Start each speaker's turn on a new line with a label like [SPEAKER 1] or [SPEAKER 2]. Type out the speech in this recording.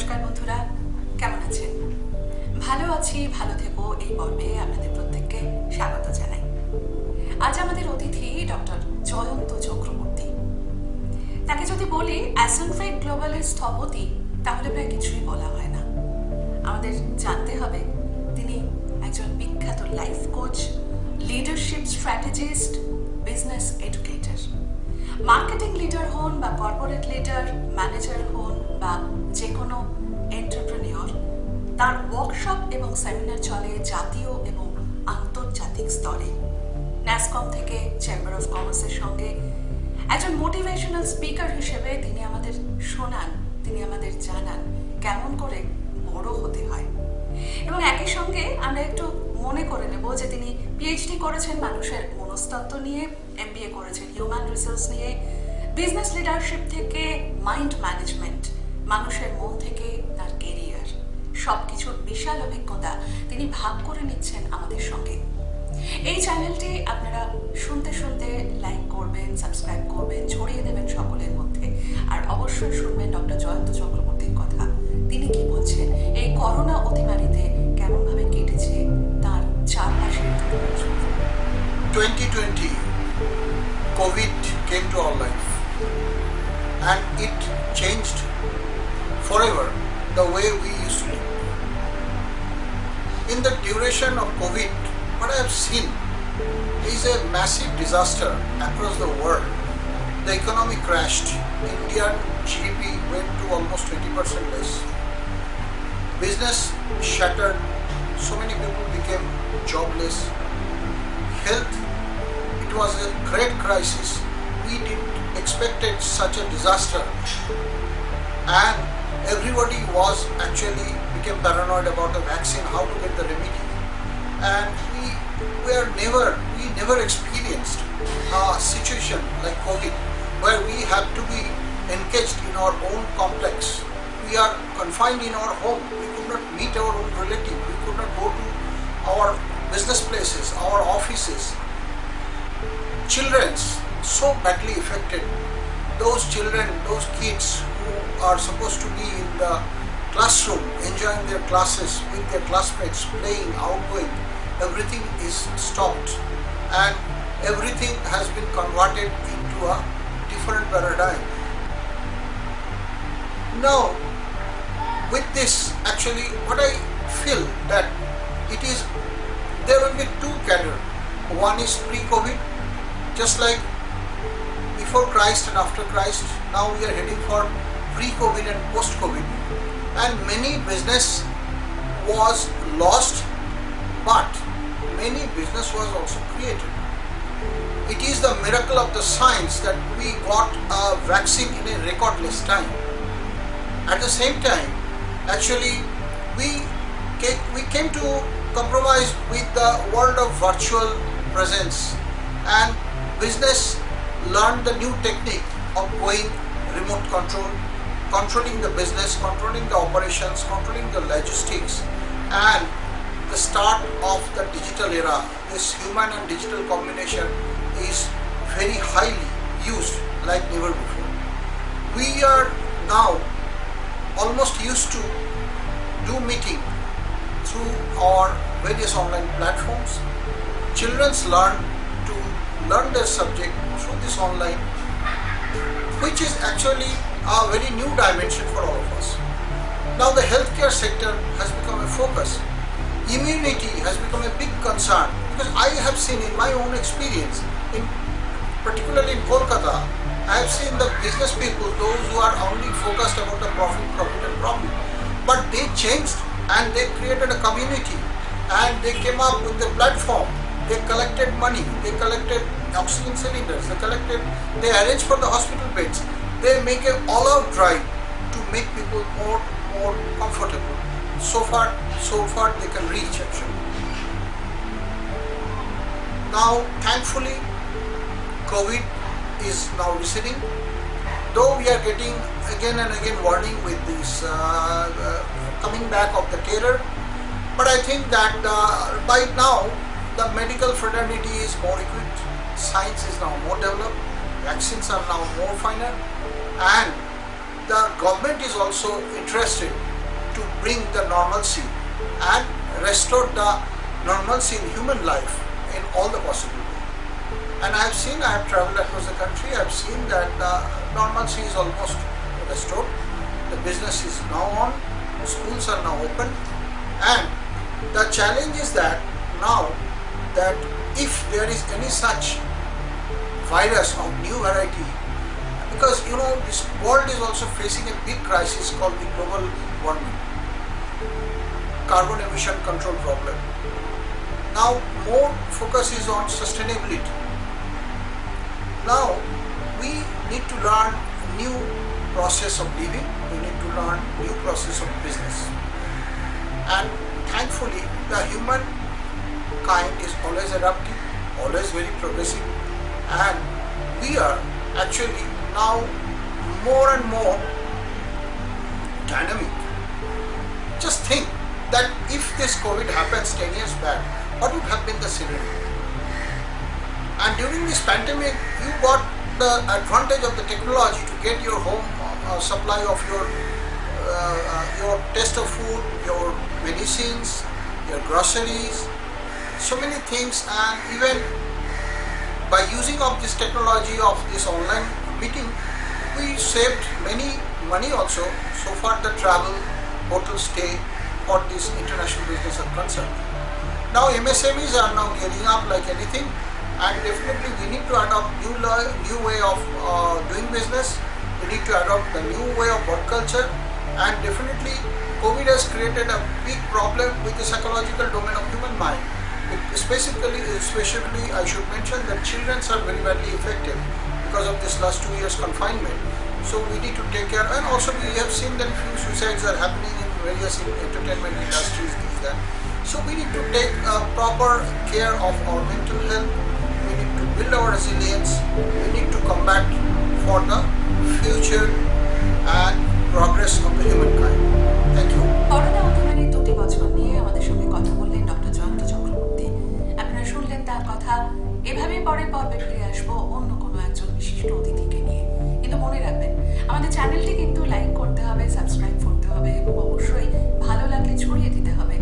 [SPEAKER 1] নমস্কার বন্ধুরা, কেমন আছেন? ভালো আছি, ভালো থেকো এই পর্বে আপনাদের প্রত্যেককে স্বাগত জানাই। আজ আমাদের অতিথি ডক্টর জয়ন্ত চক্রবর্তী। তাকে যদি বলি অ্যাসেনফেড গ্লোবালের স্থপতি, তাহলে প্রায় কিছুই বলা হয় না। আমাদের জানতে হবে তিনি একজন বিখ্যাত life coach, leadership strategist, business educator. Marketing leader হন বা কর্পোরেট লিডার, ম্যানেজার হন বা যে কোনো এন্টারপ্রেনিয়র, তার ওয়ার্কশপ এবং সেমিনার চলে জাতীয় এবং আন্তর্জাতিক স্তরে। ন্যাসকম থেকে চেম্বার অফ কমার্সের সঙ্গে একজন মোটিভেশনাল স্পিকার হিসেবে তিনি আমাদের শোনান, তিনি আমাদের জানান কেমন করে বড় হতে হয়। এবং একই সঙ্গে আমরা একটু মনে করে নেব যে তিনি পিএইচডি করেছেন মানুষের মনস্তত্ত্ব নিয়ে, এমবিএ করেছেন হিউম্যান রিসোর্স নিয়ে, বিজনেস লিডারশিপ থেকে মাইন্ড ম্যানেজমেন্ট, মানুষের মন থেকে তার কেরিয়ার, সব কিছুর বিশাল অভিজ্ঞতা তিনি ভাগ করে নিচ্ছেন আমাদের সঙ্গে। এই চ্যানেলটি আপনারা শুনতে শুনতে লাইক করবেন, সাবস্ক্রাইব করবেন, ছড়িয়ে দেবেন সকলের মধ্যে। আর অবশ্যই শুনবেন ডক্টর জয়ন্ত চক্রবর্তীর কথা। তিনি কি বলছেন, এই করোনা অতিমারিতে কেমনভাবে কেটেছে তার চারপাশের
[SPEAKER 2] 2020, COVID came to our life and it changed forever the way we used to live. In the duration of COVID, what I have seen is a massive disaster across the world. The economy crashed. Indian GDP went to almost 20% less. Business shattered. So many people became jobless. Health, it was a great crisis. We didn't expect such a disaster, and everybody was actually became paranoid about the vaccine, how to get the remedy, and we never experienced a situation like COVID where we have to be encaged in our own complex. We are confined in our home. We could not meet our own relative. We could not go to our business places, our offices. Children so badly affected. Those children, those kids who are supposed to be in the classroom enjoying their classes with their classmates, playing, outgoing, everything is stopped and everything has been converted into a different paradigm. Now, with this, actually, what I feel that it is, there will be two categories. One is pre-COVID, just like before Christ and after Christ. Now we are heading for pre-COVID and post-COVID, and many business was lost, but many business was also created. It is the miracle of the science that we got a vaccine in a recordless time. At the same time, actually, we came to compromise with the world of virtual presence, and business learned the new technique of going remote control, controlling the business, controlling the operations, controlling the logistics, and the start of the digital era. This human and digital combination is very highly used like never before. We are now almost used to do meeting through our various online platforms. Children learn their subject through this online, which is actually a very new dimension for all of us. Now the healthcare sector has become a focus. Immunity has become a big concern, because I have seen in my own experience, particularly in Kolkata, I have seen the business people, those who are only focused about the profit, but they changed and they created a community and they came up with the platform. They collected money, they collected oxygen cylinders, they arranged for the hospital beds. They make an all-out drive to make people more comfortable. So far they can reach actually. Now, thankfully, COVID is now receding. Though we are getting again and again warning with this coming back of the terror, but I think that by now the medical fraternity is more equipped, science is now more developed, vaccines are now more finer, and the government is also interested to bring the normalcy and restore the normalcy in human life in all the possible way. And I have traveled across the country, I have seen that the normalcy is almost restored. The business is now on, schools are now open, and the challenge is that now that if there is any such virus of new variety, because this world is also facing a big crisis called the global warming, carbon emission control problem. Now more focus is on sustainability. Now we need to learn new process of living, we need to learn new process of business, and thankfully the human kind is always adaptive, always very progressive, and we are actually now more and more dynamic. Just think that if this COVID happens 10 years back, what would have been the scenario? And during this pandemic, you got the advantage of the technology to get your home supply of your taste of food, your medicines, your groceries, so many things, and even by using of this technology of this online meeting, we saved many money also. So far the travel, hotel stay for this international business are concerned. Now MSMEs are now gearing up like anything, and definitely we need to adopt new way of doing business. We need to adopt the new way of work culture, and definitely COVID has created a big problem with the psychological domain of human mind. Especially I should mention that children are very badly affected because of this last 2 years confinement. So we need to take care, and also we have seen that few suicides are happening in various entertainment industries these days. So we need to take proper care of our mental health. We need to build our resilience. We need to combat for the future and progress of the humankind. Thank you.
[SPEAKER 1] Corona অতিমারির 2টি বছর নিয়ে আমাদের সঙ্গে কথা বললেন doctor Jayanta Chakraborty. আপনারা শুনলেন তার কথা। এভাবে পরের পর্বে ফিরে আসবো অন্য কোনো একজন বিশিষ্ট অতিথিকে নিয়ে। কিন্তু মনে রাখবেন, আমাদের চ্যানেলটি কিন্তু লাইক করতে হবে, সাবস্ক্রাইব করতে হবে এবং অবশ্যই ভালো লাগলে ছড়িয়ে দিতে হবে।